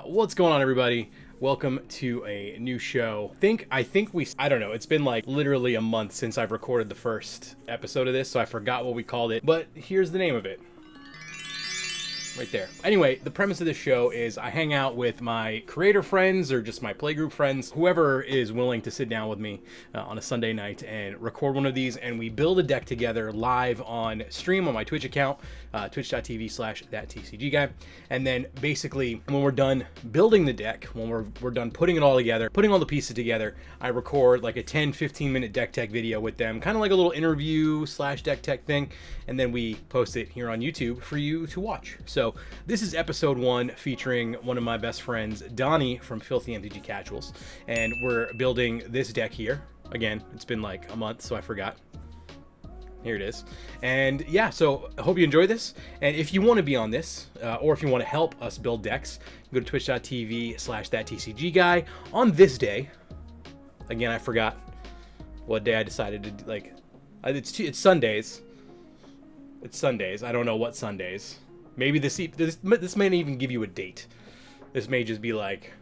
What's going on, everybody? Welcome to a new show. I don't know, it's been like literally a month since I've recorded the first episode of this, so I forgot what we called it, but here's the name of it. Right there. Anyway, the premise of this show is I hang out with my creator friends or just my playgroup friends, whoever is willing to sit down with me on a Sunday night and record one of these, and we build a deck together live on stream on my Twitch account, twitch.tv/thattcgguy. And then basically when we're done building the deck, when we're done putting it all together, putting all the pieces together, I record like a 10-15 minute deck tech video with them, kind of like a little interview / deck tech thing, and then we post it here on YouTube for you to watch. So this is episode 1 featuring one of my best friends, Doni from Filthy MTG Casuals, and we're building this deck here. Again, it's been like a month, so I forgot. Here it is. And yeah, so I hope you enjoy this. And if you want to be on this, or if you want to help us build decks, go to twitch.tv/thattcgguy. On this day, again, I forgot what day I decided to do, like, it's Sundays. It's Sundays. I don't know what Sundays. Maybe this may not even give you a date. This may just be like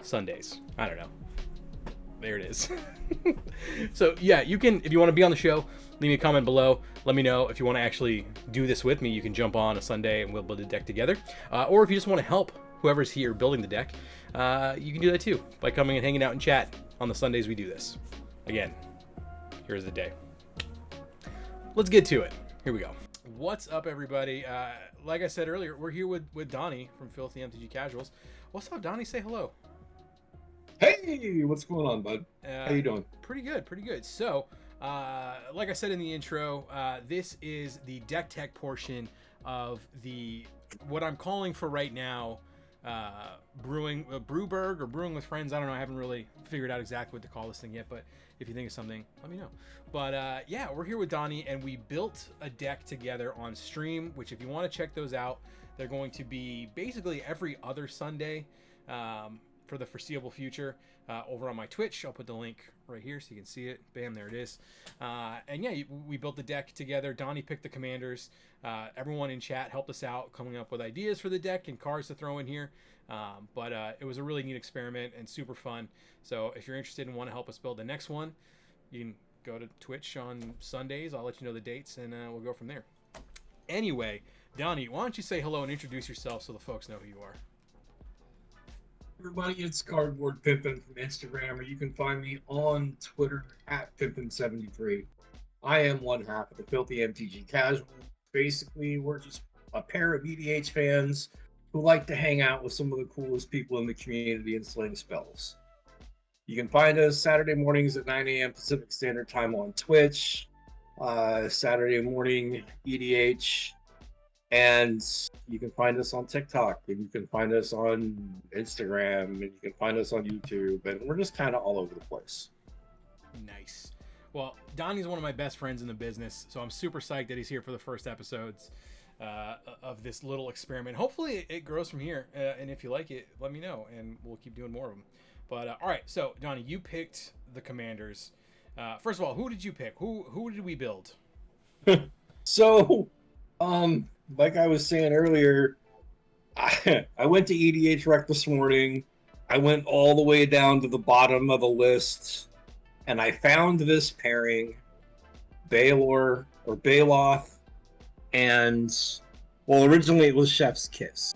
Sundays. I don't know. There it is. So yeah, you can, if you want to be on the show, leave me a comment below. Let me know if you want to actually do this with me. You can jump on a Sunday and we'll build a deck together. Or if you just want to help whoever's here building the deck, you can do that too by coming and hanging out and chat on the Sundays we do this. Again, here's the day. Let's get to it. Here we go. What's up, everybody? Like I said earlier, we're here with Doni from Filthy MTG Casuals. What's up, Doni? Say hello. Hey, what's going on, bud? How you doing? Pretty good, pretty good. So, like I said in the intro, this is the deck tech portion of what I'm calling for right now, Brew-BURG or Brewing with Friends. I don't know. I haven't really figured out exactly what to call this thing yet, but if you think of something, let me know. But yeah, we're here with Doni, and we built a deck together on stream, which if you want to check those out, they're going to be basically every other Sunday for the foreseeable future over on my Twitch. I'll put the link right here so you can see it. Bam, there it is. And yeah, we built the deck together. Doni picked the commanders. Everyone in chat helped us out coming up with ideas for the deck and cards to throw in here. But it was a really neat experiment and super fun. So if you're interested and want to help us build the next one, you can go to Twitch on Sundays. I'll let you know the dates, and we'll go from there. Anyway, Doni, why don't you say hello and introduce yourself so the folks know who you are. Everybody, it's Cardboard Pimpin from Instagram, or you can find me on Twitter at Pimpin73. I am one half of the Filthy MTG Casuals. Basically, we're just a pair of EDH fans who like to hang out with some of the coolest people in the community and sling spells. You can find us Saturday mornings at 9 a.m. Pacific Standard Time on Twitch, Saturday morning EDH, and you can find us on TikTok, and you can find us on Instagram, and you can find us on YouTube, and we're just kind of all over the place. Nice. Well, Doni's one of my best friends in the business, so I'm super psyched that he's here for the first episodes of this little experiment. Hopefully it grows from here, and if you like it, let me know, and we'll keep doing more of them. But all right, so Doni, you picked the commanders. First of all, who did you pick? Who did we build? So, like I was saying earlier, I went to EDH Rec this morning. I went all the way down to the bottom of the list, and I found this pairing, Baeloth, and, well, originally it was Chef's Kiss.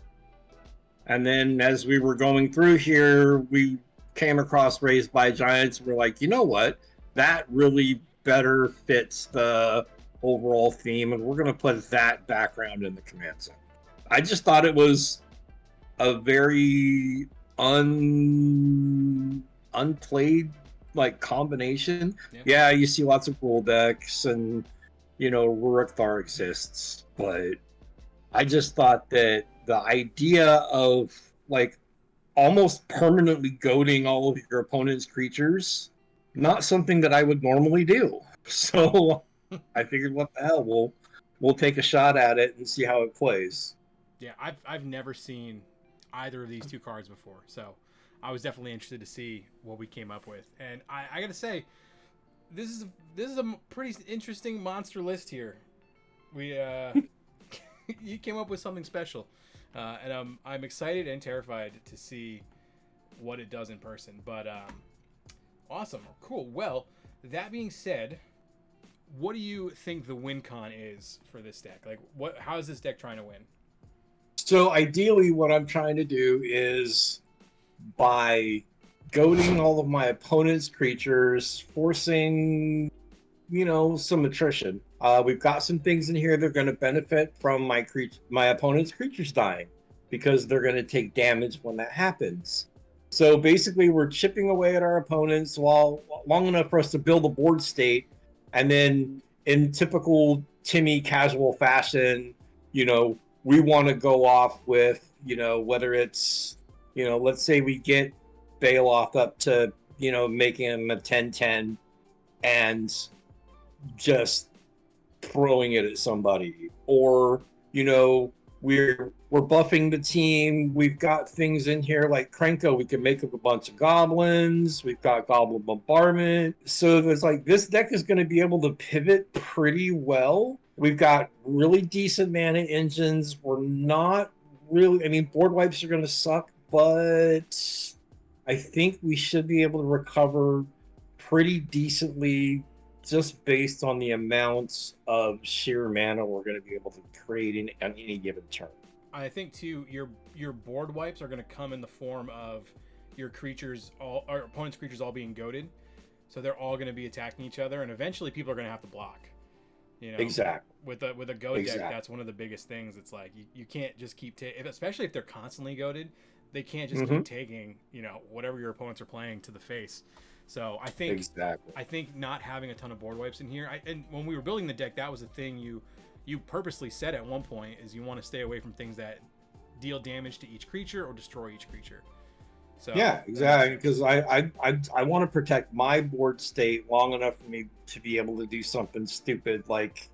And then as we were going through here, we came across Raised by Giants, and we're like, you know what? That really better fits the overall theme, and we're going to put that background in the command center. I just thought it was a very unplayed like combination. Yeah, you see lots of rule decks, and you know, Rurik Thar exists, but I just thought that the idea of like almost permanently goading all of your opponent's creatures, not something that I would normally do. So I figured, what the hell, we'll take a shot at it and see how it plays. Yeah, I've never seen either of these two cards before, so I was definitely interested to see what we came up with. And I gotta say, this is a pretty interesting monster list here. We you came up with something special. And I'm excited and terrified to see what it does in person. But awesome, cool. Well, that being said, what do you think the win con is for this deck? Like, how is this deck trying to win? So ideally, what I'm trying to do is, by goading all of my opponent's creatures, forcing, some attrition. We've got some things in here that are going to benefit from my opponent's creatures dying, because they're going to take damage when that happens. So basically, we're chipping away at our opponents long enough for us to build a board state, and then in typical Timmy casual fashion, we want to go off with, whether it's, let's say we get Baeloth up to, making him a 10-10 and just throwing it at somebody, or we're buffing the team. We've got things in here like Krenko. We can make up a bunch of goblins. We've got Goblin Bombardment. So there's this deck is going to be able to pivot pretty well. We've got really decent mana engines. We're not really, board wipes are going to suck, but I think we should be able to recover pretty decently, just based on the amounts of sheer mana we're going to be able to create in any given turn. I think too, your board wipes are going to come in the form of your opponent's creatures all being goaded, so they're all going to be attacking each other, and eventually people are going to have to block. Exactly. With a goad deck, that's one of the biggest things. It's like you can't just keep especially if they're constantly goaded, they can't just keep taking whatever your opponents are playing to the face. So I think not having a ton of board wipes in here, and when we were building the deck, that was the thing you purposely said at one point, is you want to stay away from things that deal damage to each creature or destroy each creature. So yeah, exactly, because I want to protect my board state long enough for me to be able to do something stupid like,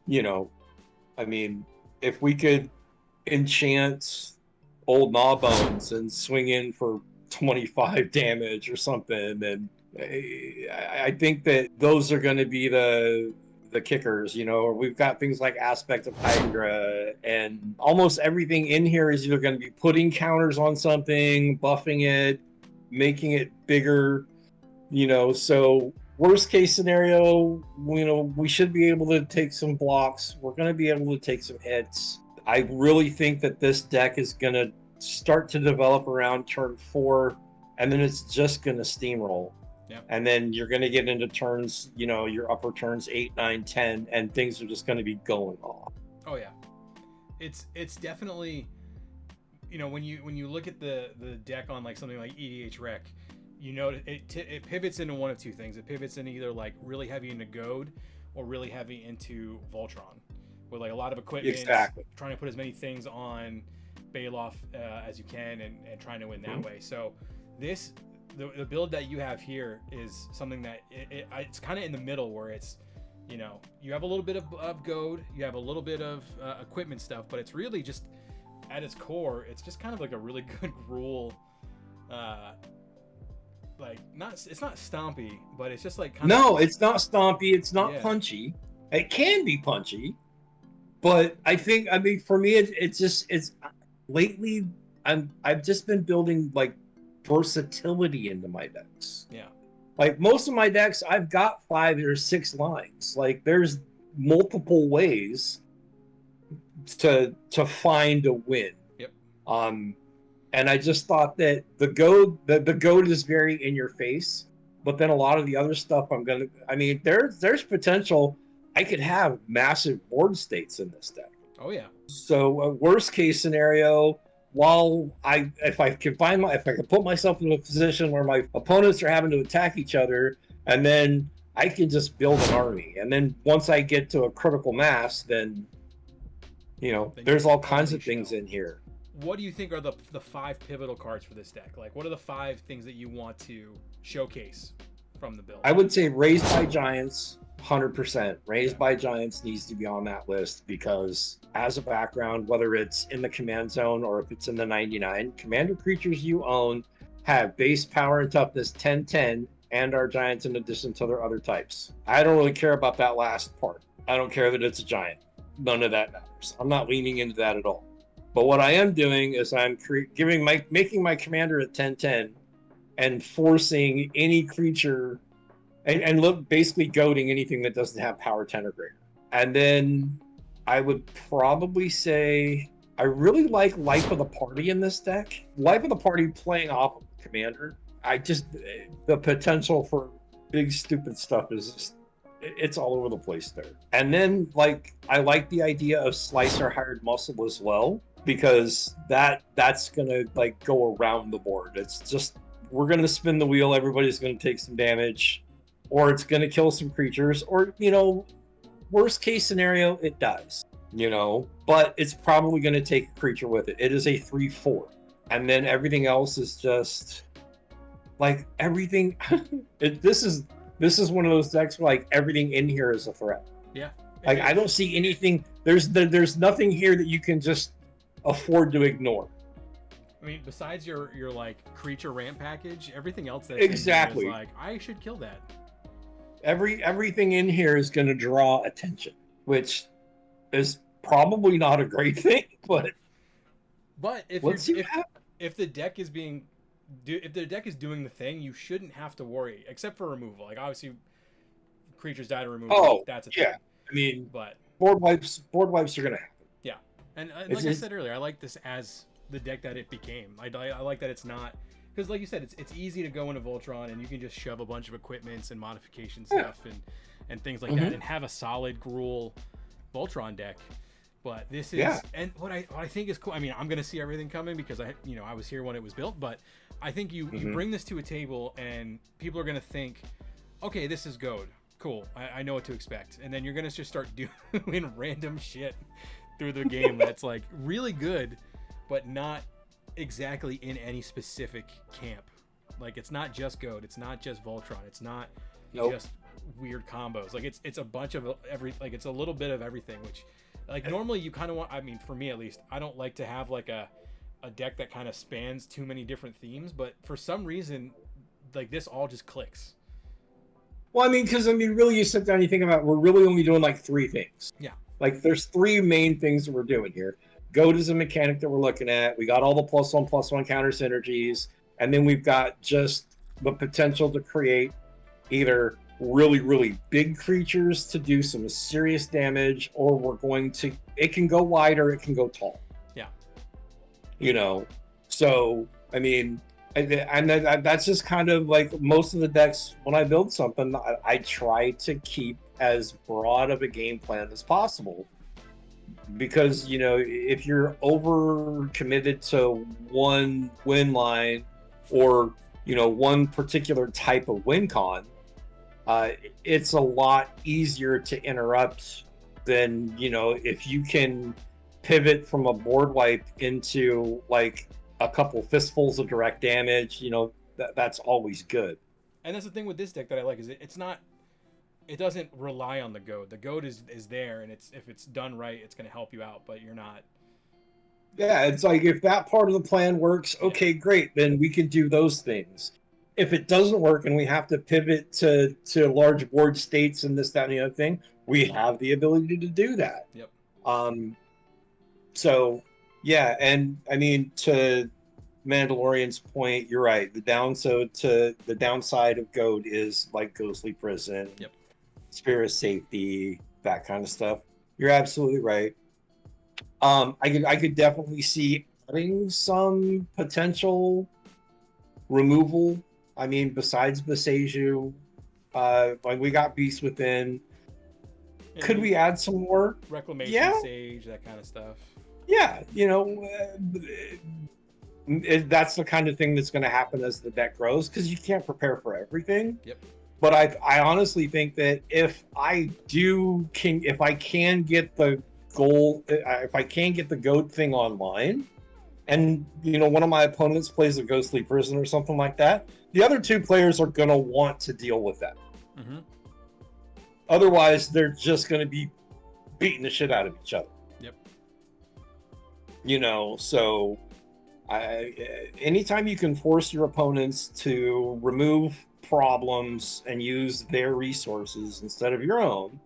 if we could enchant old Gnawbones and swing in for 25 damage or something, and I think that those are going to be the kickers. We've got things like Aspect of Hydra, and almost everything in here is either going to be putting counters on something, buffing it, making it bigger, so worst case scenario, we should be able to take some blocks. We're going to be able to take some hits. I really think that this deck is going to start to develop around turn 4, and then it's just going to steamroll. Yep. And then you're going to get into turns, your upper turns 8, 9, 10, and things are just going to be going off. Oh yeah, it's definitely, when you look at the deck on something like EDH Rec, it pivots into one of two things. It pivots into either really heavy into Goad or really heavy into Voltron, with a lot of equipment. Exactly. Trying to put as many things on Baeloth as you can, and trying to win that way. So the build that you have here is something that it's kind of in the middle, where it's you have a little bit of goad, you have a little bit of equipment stuff, but it's really just at its core, it's just kind of a really good rule. It's not stompy, but it's just it's not stompy, it's not punchy. It can be punchy, but I think for me it's lately I've just been building versatility into my decks. Yeah. Most of my decks, I've got 5 or 6 lines. There's multiple ways to find a win. Yep. And I just thought that the goad is very in your face, but then a lot of the other stuff there's potential. I could have massive board states in this deck. Oh yeah. So worst case scenario, if I can put myself in a position where my opponents are having to attack each other, and then I can just build an army, and then once I get to a critical mass, then there's all kinds of things in here. What do you think are the 5 pivotal cards for this deck? What are the 5 things that you want to showcase from the build? I would say Raised by Giants, 100%. Raised by Giants needs to be on that list, because as a background, whether it's in the command zone or if it's in the 99, commander creatures you own have base power and toughness 10-10 and are giants in addition to their other types. I don't really care about that last part. I don't care that it's a giant. None of that matters. I'm not leaning into that at all. But what I am doing is I'm making my commander at 10/10 and forcing any creature and look basically goading anything that doesn't have power 10 or greater. And then I would probably say I really like Life of the Party in this deck. Life of the Party playing off of the commander. The potential for big stupid stuff is just, it's all over the place there. And then like I like the idea of Slicer Hired Muscle as well, because that's gonna like go around the board. It's just, we're gonna spin the wheel, everybody's gonna take some damage, or it's gonna kill some creatures, or worst case scenario, it dies. But it's probably gonna take a creature with it. It is a 3/4. And then everything else is just like everything. This is one of those decks where like everything in here is a threat. Yeah. Like I don't see anything. There's nothing here that you can just afford to ignore. I mean, besides your like creature ramp package, everything else that's exactly in here is like, I should kill that. Everything in here is going to draw attention, which is probably not a great thing. But if the deck is if the deck is doing the thing, you shouldn't have to worry, except for removal. Like obviously, creatures die to removal. Oh, that's a yeah. thing. I mean, but board wipes are going to happen. Yeah, and like I said earlier, I like this as the deck that it became. I like that it's not, because like you said, it's easy to go into Voltron and you can just shove a bunch of equipments and modification stuff and things like that and have a solid Gruul Voltron deck. But this is and what I think is cool. I mean, I'm gonna see everything coming because I was here when it was built, but I think you bring this to a table and people are gonna think, okay, this is Goad. Cool, I know what to expect. And then you're gonna just start doing random shit through the game that's like really good, but not exactly in any specific camp. Like it's not just Goad, it's not just Voltron, it's not just weird combos. Like it's a bunch of it's a little bit of everything, which like normally you kind of want, I mean for me at least, I don't like to have like a deck that kind of spans too many different themes, but for some reason like this all just clicks. Well, I mean, because really you sit down and you think about, we're really only doing like 3 things. Yeah. Like there's 3 main things that we're doing here. Goad is a mechanic that we're looking at. We got all the +1/+1 counter synergies, and then we've got just the potential to create either really, really big creatures to do some serious damage, or it can go wide or it can go tall. Yeah. So, I mean, and that's just kind of like most of the decks. When I build something, I try to keep as broad of a game plan as possible, because if you're over committed to one win line or one particular type of win con, it's a lot easier to interrupt than if you can pivot from a board wipe into like a couple fistfuls of direct damage. That's always good. And that's the thing with this deck that I like, is it doesn't rely on the Goad. The Goad is there, and if it's done right, it's going to help you out, but you're not. Yeah, it's like if that part of the plan works, okay, great, then we can do those things. If it doesn't work and we have to pivot to large board states and this, that, and the other thing, we have the ability to do that. Yep. So, yeah, and I mean, to Mandalorian's point, you're right. The downside of Goad is like Ghostly Prison, Spirit Safety, that kind of stuff. You're absolutely right. I could definitely see having some potential removal. I mean, besides Beseju, like we got Beast Within. Could we add some more? Reclamation Sage, that kind of stuff. Yeah, that's the kind of thing that's going to happen as the deck grows, because you can't prepare for everything. Yep. But I honestly think that if I can get the Goad thing online, and one of my opponents plays a Ghostly Prison or something like that, the other 2 players are going to want to deal with that. Mm-hmm. Otherwise, they're just going to be beating the shit out of each other. Yep. So anytime you can force your opponents to remove problems and use their resources instead of your own,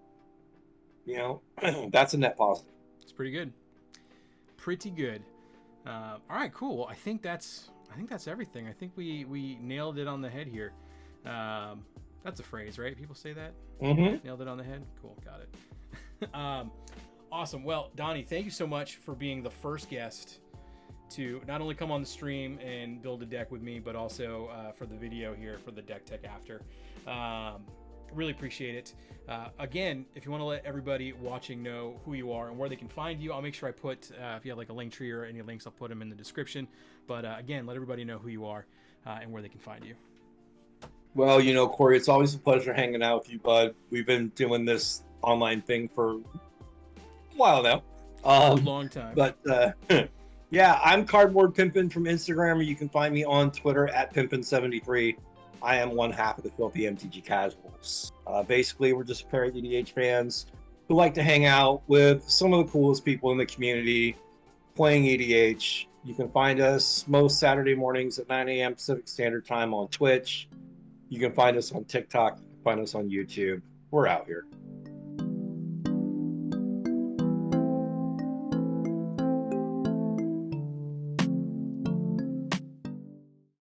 that's a net positive. It's pretty good. All right, cool. Well, I think that's everything. I think we nailed it on the head here. That's a phrase, right? People say that. Mm-hmm. Nailed it on the head. Cool, got it. Awesome. Well, Donnie, thank you so much for being the first guest to not only come on the stream and build a deck with me, but also for the video here for the deck tech after. Really appreciate it. Again, if you want to let everybody watching know who you are and where they can find you, I'll make sure I put, if you have like a link tree or any links, I'll put them in the description. But again, let everybody know who you are and where they can find you. Well, Corey, it's always a pleasure hanging out with you, bud. We've been doing this online thing for a while now. A long time. But yeah, I'm Cardboard Pimpin from Instagram, or you can find me on Twitter at Pimpin73. I am one half of the Filthy MTG Casuals. Basically, we're just a pair of EDH fans who like to hang out with some of the coolest people in the community playing EDH. You can find us most Saturday mornings at 9 a.m. Pacific Standard Time on Twitch. You can find us on TikTok. You can find us on YouTube. We're out here.